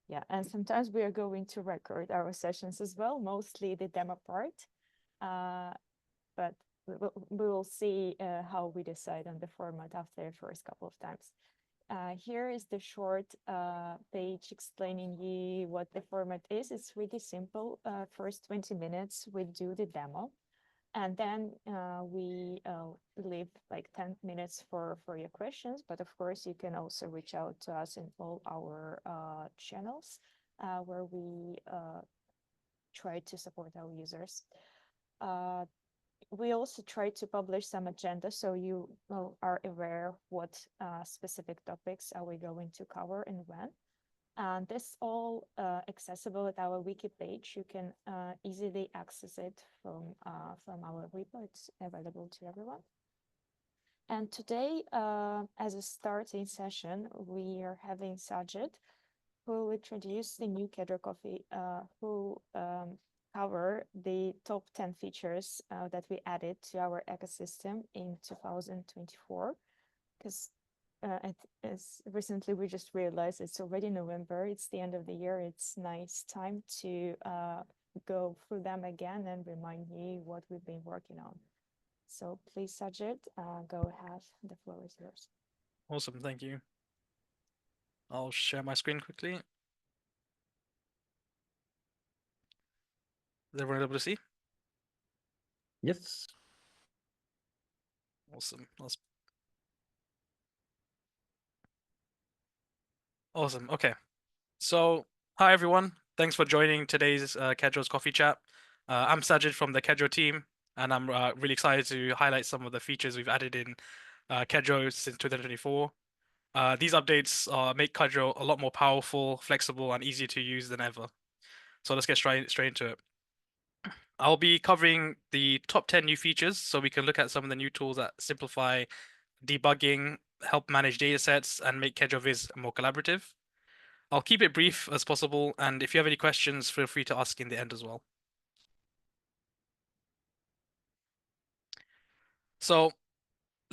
Yeah, and sometimes we are going to record our sessions as well, mostly the demo part. But we will see how we decide on the format after the first couple of times. Here is the short page explaining you what the format is. It's really simple. First 20 minutes, we do the demo. And then we leave like 10 minutes for your questions. But of course, you can also reach out to us in all our channels where we try to support our users. We also try to publish some agenda so you are aware what specific topics are we going to cover and when. And this all accessible at our wiki page. You can easily access it from our repo. It's available to everyone. And today, as a starting session, we are having Sajid, who will introduce the new Kedro Coffee, who cover the top 10 features that we added to our ecosystem in 2024. Because as recently we just realized it's already November, it's the end of the year, it's nice time to go through them again and remind you what we've been working on. So please, Sajid, go ahead, the floor is yours. Awesome, thank you. I'll share my screen quickly. Is everyone able to see? Yes. Awesome. Awesome. Okay. So, hi everyone. Thanks for joining today's Kedro's Coffee Chat. I'm Sajid from the Kedro team, and I'm really excited to highlight some of the features we've added in Kedro since 2024. These updates make Kedro a lot more powerful, flexible, and easier to use than ever. So let's get straight into it. I'll be covering the top 10 new features, so we can look at some of the new tools that simplify debugging, help manage datasets, and make Kedro Viz more collaborative. I'll keep it brief as possible, and if you have any questions, feel free to ask in the end as well. So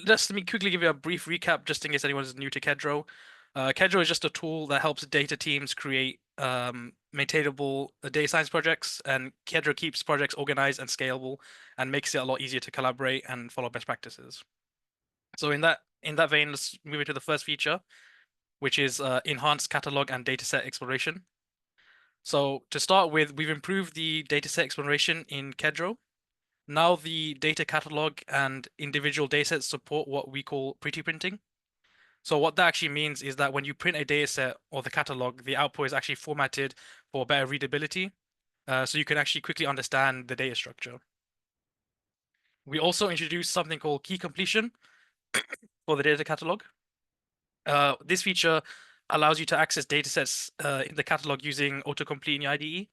just let me quickly give you a brief recap, just in case anyone is new to Kedro. Kedro is just a tool that helps data teams create maintainable data science projects, and Kedro keeps projects organized and scalable, and makes it a lot easier to collaborate and follow best practices. So in that vein, let's move into the first feature, which is enhanced catalog and dataset exploration. So to start with, we've improved the dataset exploration in Kedro. Now the data catalog and individual datasets support what we call pretty printing. So what that actually means is that when you print a dataset or the catalog, the output is actually formatted for better readability, so you can actually quickly understand the data structure. We also introduced something called key completion for the data catalog. This feature allows you to access datasets in the catalog using autocomplete in your IDE.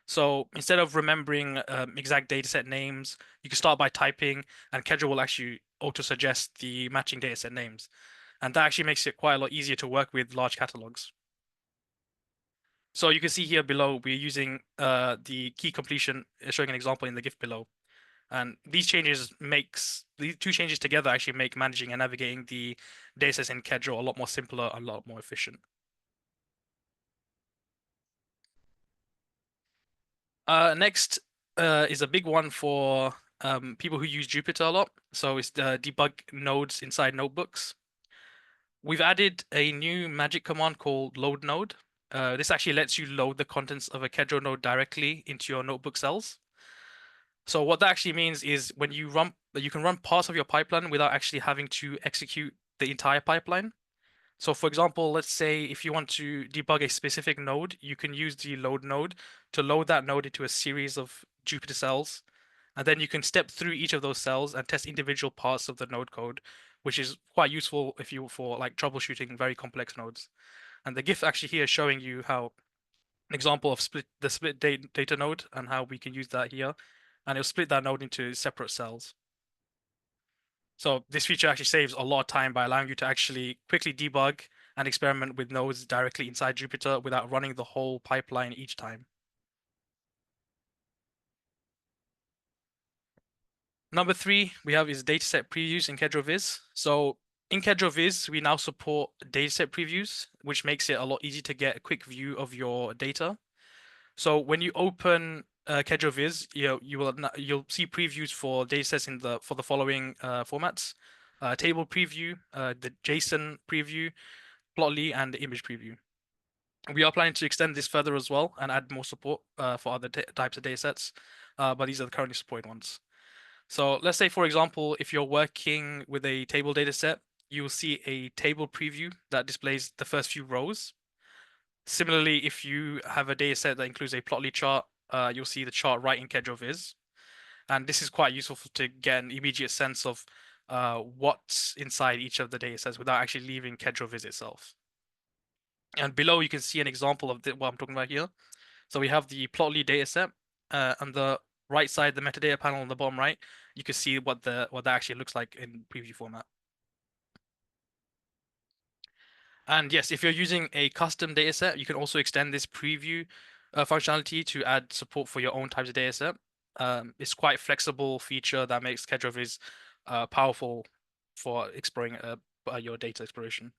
So instead of remembering exact dataset names, you can start by typing, and Kedro will actually auto-suggest the matching dataset names. And that actually makes it quite a lot easier to work with large catalogs. So you can see here below, we're using the key completion, showing an example in the GIF below. And these two changes together actually make managing and navigating the datasets in Kedro a lot more simpler, a lot more efficient. Next is a big one for people who use Jupyter a lot. So it's the debug nodes inside notebooks. We've added a new magic command called load node. This actually lets you load the contents of a Kedro node directly into your notebook cells. So what that actually means is when you can run parts of your pipeline without actually having to execute the entire pipeline. So for example, let's say if you want to debug a specific node, you can use the load node to load that node into a series of Jupyter cells. And then you can step through each of those cells and test individual parts of the node code, which is quite useful for like troubleshooting very complex nodes. And the GIF actually here is showing you how an example of the split data node and how we can use that here. And it'll split that node into separate cells. So this feature actually saves a lot of time by allowing you to actually quickly debug and experiment with nodes directly inside Jupyter without running the whole pipeline each time. Number 3 we have is dataset previews in Kedro Viz. So in Kedro Viz, we now support dataset previews, which makes it a lot easier to get a quick view of your data. So when you open Kedro Viz, you'll see previews for datasets for the following formats: table preview, the JSON preview, Plotly, and the image preview. We are planning to extend this further as well and add more support for other types of datasets, but these are the currently supported ones. So let's say, for example, if you're working with a table dataset, you will see a table preview that displays the first few rows. Similarly, if you have a dataset that includes a Plotly chart, you'll see the chart right in Kedro Viz. And this is quite useful to get an immediate sense of what's inside each of the datasets without actually leaving Kedro Viz itself. And below, you can see an example of what I'm talking about here. So we have the Plotly dataset. On the right side, the metadata panel on the bottom right, you can see what that actually looks like in preview format. And yes, if you're using a custom dataset, you can also extend this preview functionality to add support for your own types of dataset. It's quite a flexible feature that makes Kedro Viz powerful for exploring your data exploration.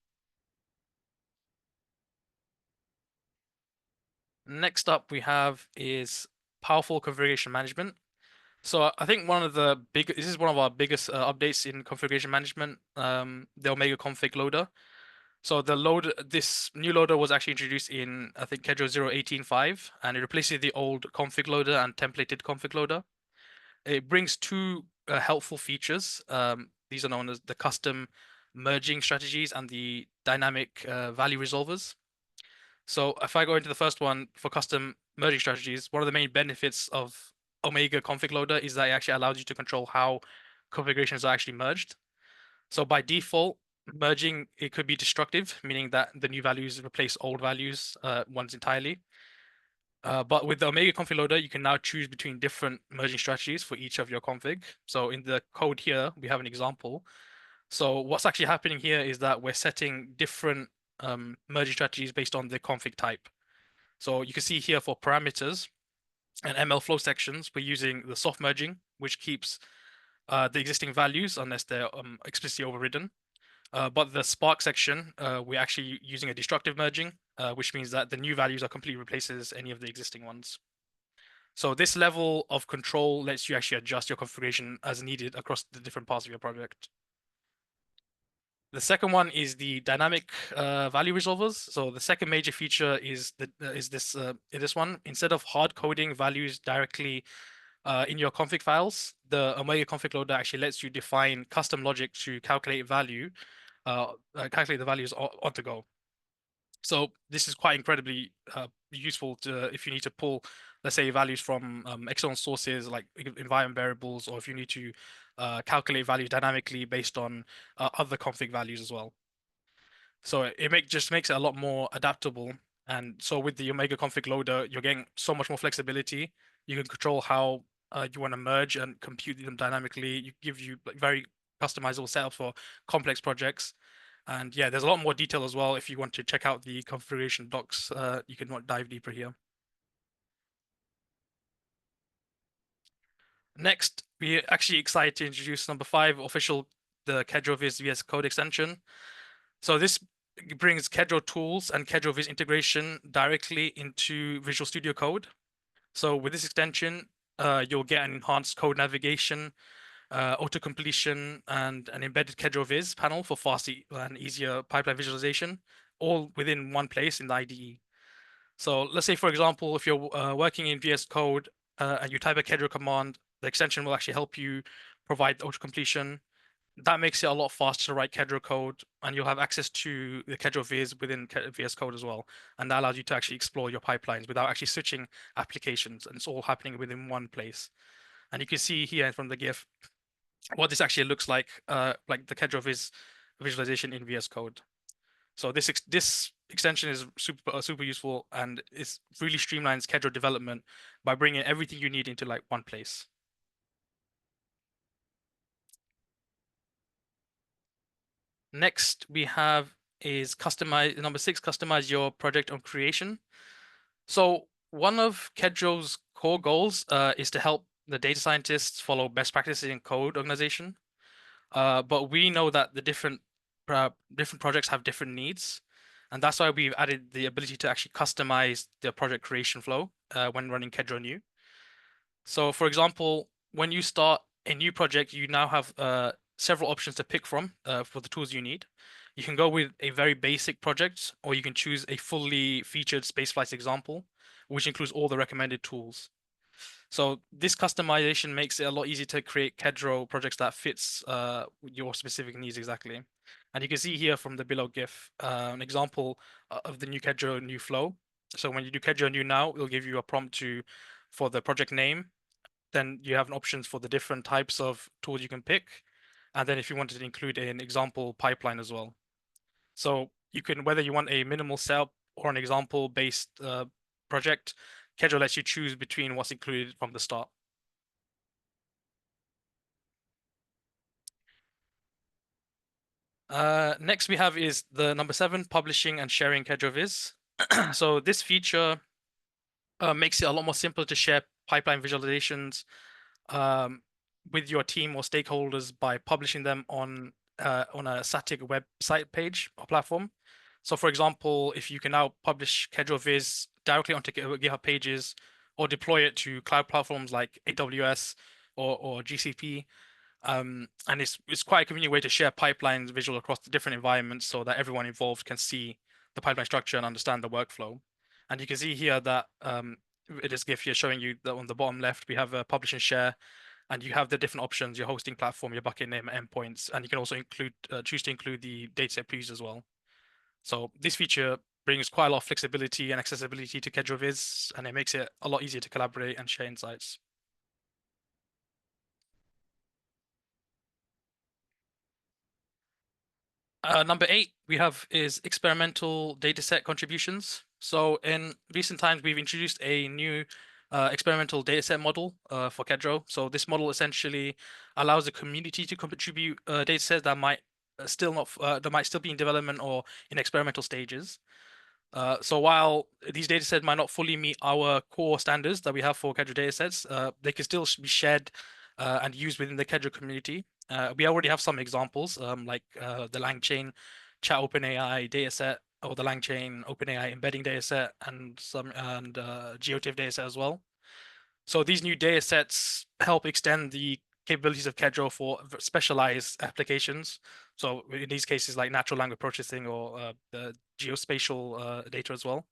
Next up we have is powerful configuration management. So I think this is one of our biggest updates in configuration management, the Omega config loader. So this new loader was actually introduced in, I think, Kedro 0.18.5, and it replaces the old config loader and templated config loader. It brings two helpful features. These are known as the custom merging strategies and the dynamic value resolvers. So if I go into the first one for custom merging strategies, one of the main benefits of Omega config loader is that it actually allows you to control how configurations are actually merged. So by default, merging, it could be destructive, meaning that the new values replace old values once entirely. But with the Omega config loader, you can now choose between different merging strategies for each of your config. So in the code here, we have an example. So what's actually happening here is that we're setting different merging strategies based on the config type. So you can see here for parameters and ML flow sections, we're using the soft merging, which keeps the existing values unless they're explicitly overridden. But the Spark section, we're actually using a destructive merging, which means that the new values are completely replaces any of the existing ones. So this level of control lets you actually adjust your configuration as needed across the different parts of your project. The second one is the dynamic value resolvers. So the second major feature is this one. Instead of hard coding values directly in your config files, the Omega config loader actually lets you define custom logic to calculate calculate the values on the go. So this is quite incredibly useful if you need to pull, let's say, values from external sources like environment variables, or if you need to calculate values dynamically based on other config values as well. So it just makes it a lot more adaptable. And so with the Omega config loader, you're getting so much more flexibility. You can control how you want to merge and compute them dynamically. You give you like very customizable setup for complex projects. And yeah, there's a lot more detail as well. If you want to check out the configuration docs, you can dive deeper here. Next, we're actually excited to introduce number 5, the Kedro Viz VS Code extension. So this brings Kedro tools and Kedro Viz integration directly into Visual Studio Code. So with this extension, you'll get an enhanced code navigation, auto completion, and an embedded Kedro Viz panel for faster and easier pipeline visualization, all within one place in the IDE. So let's say, for example, if you're working in VS Code and you type a Kedro command, the extension will actually help you provide auto completion. That makes it a lot faster to write Kedro code, and you'll have access to the Kedro Viz within VS Code as well. And that allows you to actually explore your pipelines without actually switching applications, and it's all happening within one place. And you can see here from the GIF what this actually looks like the Kedro Viz visualization in VS Code. So this extension is super useful, and it really streamlines Kedro development by bringing everything you need into like one place. Next we have is number 6, customize your project on creation. So one of Kedro's core goals is to help the data scientists follow best practices in code organization. But we know that the different different projects have different needs, and that's why we've added the ability to actually customize the project creation flow when running Kedro New. So, for example, when you start a new project, you now have several options to pick from for the tools you need. You can go with a very basic project, or you can choose a fully featured spaceflight example, which includes all the recommended tools. So this customization makes it a lot easier to create Kedro projects that fits your specific needs exactly. And you can see here from the below GIF an example of the new Kedro new flow. So when you do Kedro new now, it'll give you a prompt for the project name. Then you have options for the different types of tools you can pick. And then if you wanted to include an example pipeline as well. So you can, whether you want a minimal setup or an example based project, Kedro lets you choose between what's included from the start. Next we have is the number 7, publishing and sharing Kedro Viz. So this feature makes it a lot more simple to share pipeline visualizations with your team or stakeholders by publishing them on a static website page or platform. So for example, if you can now publish Kedro Viz directly onto GitHub pages or deploy it to cloud platforms like AWS or GCP, and it's quite a convenient way to share pipelines visual across the different environments so that everyone involved can see the pipeline structure and understand the workflow. And you can see here that it is GIF here showing you that on the bottom left we have a publish and share, and you have the different options: your hosting platform, your bucket name, endpoints, and you can also choose to include the dataset previews as well. So this feature brings quite a lot of flexibility and accessibility to Kedro Viz, and it makes it a lot easier to collaborate and share insights. Number 8 we have is experimental dataset contributions. So in recent times, we've introduced a new experimental dataset model for Kedro. So this model essentially allows the community to contribute datasets that might still be in development or in experimental stages. So while these datasets might not fully meet our core standards that we have for Kedro datasets, they can still be shared and used within the Kedro community. We already have some examples, like the LangChain Chat OpenAI dataset, or the LangChain OpenAI embedding dataset, and GeoTIFF dataset as well. So these new datasets help extend the capabilities of Kedro for specialized applications. So in these cases, like natural language processing or the geospatial data as well.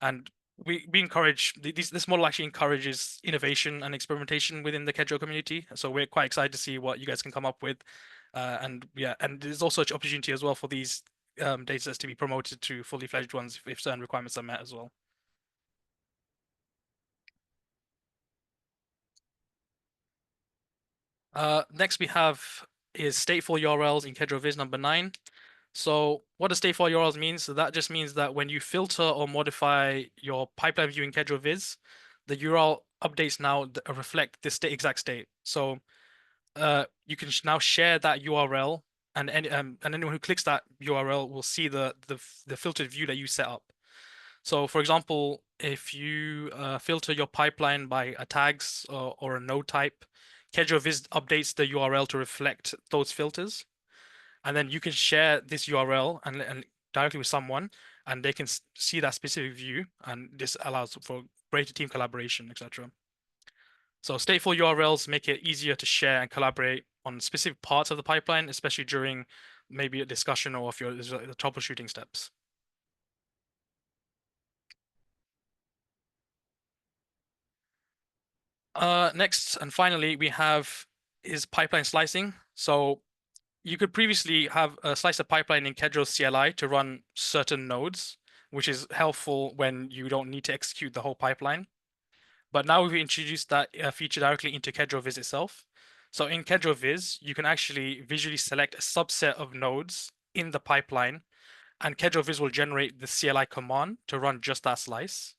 And we encourage this model actually encourages innovation and experimentation within the Kedro community. So we're quite excited to see what you guys can come up with. And there's also an opportunity as well for these datasets to be promoted to fully fledged ones if certain requirements are met as well. Next we have is stateful URLs in Kedro Viz number 9. So what does stateful URLs mean? So that just means that when you filter or modify your pipeline view in Kedro Viz, the URL updates now reflect this exact state. So you can now share that URL, and anyone who clicks that URL will see the filtered view that you set up. So for example, if you filter your pipeline by a tags or a node type, Kedro Viz updates the URL to reflect those filters. And then you can share this URL and directly with someone, and they can see that specific view, and this allows for greater team collaboration, etc. So stateful URLs make it easier to share and collaborate on specific parts of the pipeline, especially during maybe a discussion or if there's the troubleshooting steps. Next and finally, we have is pipeline slicing. So you could previously have a slice of pipeline in Kedro CLI to run certain nodes, which is helpful when you don't need to execute the whole pipeline. But now we've introduced that feature directly into Kedro Viz itself. So in Kedro Viz, you can actually visually select a subset of nodes in the pipeline, and Kedro Viz will generate the CLI command to run just that slice.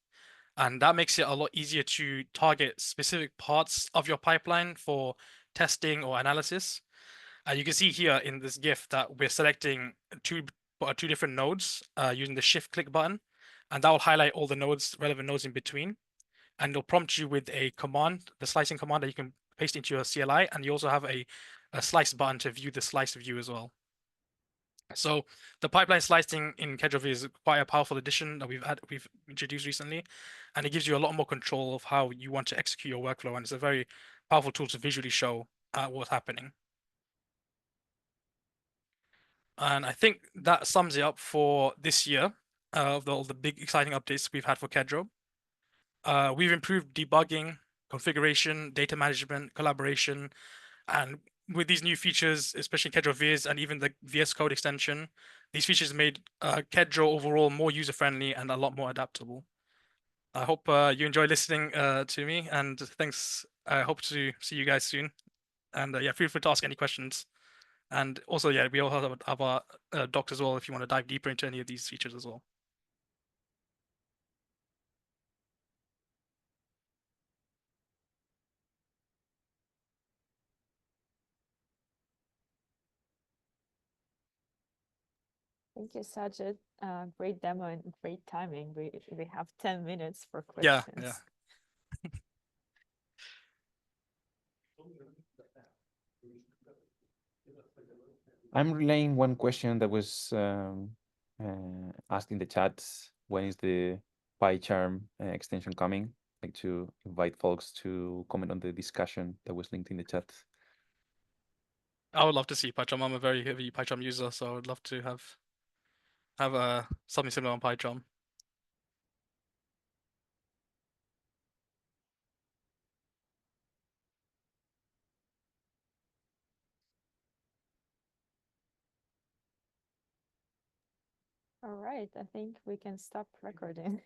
And that makes it a lot easier to target specific parts of your pipeline for testing or analysis. You can see here in this GIF that we're selecting two different nodes using the shift click button, and that will highlight all the nodes, relevant nodes in between. And it'll prompt you with a command, the slicing command that you can paste into your CLI, and you also have a slice button to view the slice view as well. So the pipeline slicing in Kedro is quite a powerful addition that we've introduced recently, and it gives you a lot more control of how you want to execute your workflow, and it's a very powerful tool to visually show what's happening. And I think that sums it up for this year of all the big exciting updates we've had for Kedro. We've improved debugging, configuration, data management, collaboration, and with these new features, especially Kedro Viz and even the VS Code extension, these features made Kedro overall more user-friendly and a lot more adaptable. I hope you enjoy listening to me, and thanks. I hope to see you guys soon. And yeah, feel free to ask any questions. And also, yeah, we also have our docs as well if you want to dive deeper into any of these features as well. Thank you, such a great demo and great timing. We have 10 minutes for Yeah, questions. yeah. I'm relaying one question that was asked in the chat. When is the PyCharm extension coming? I'd like to invite folks to comment on the discussion that was linked in the chat. I would love to see PyCharm. I'm a very heavy PyCharm user, so I would love to have something similar on PyCharm. All right, I think we can stop recording.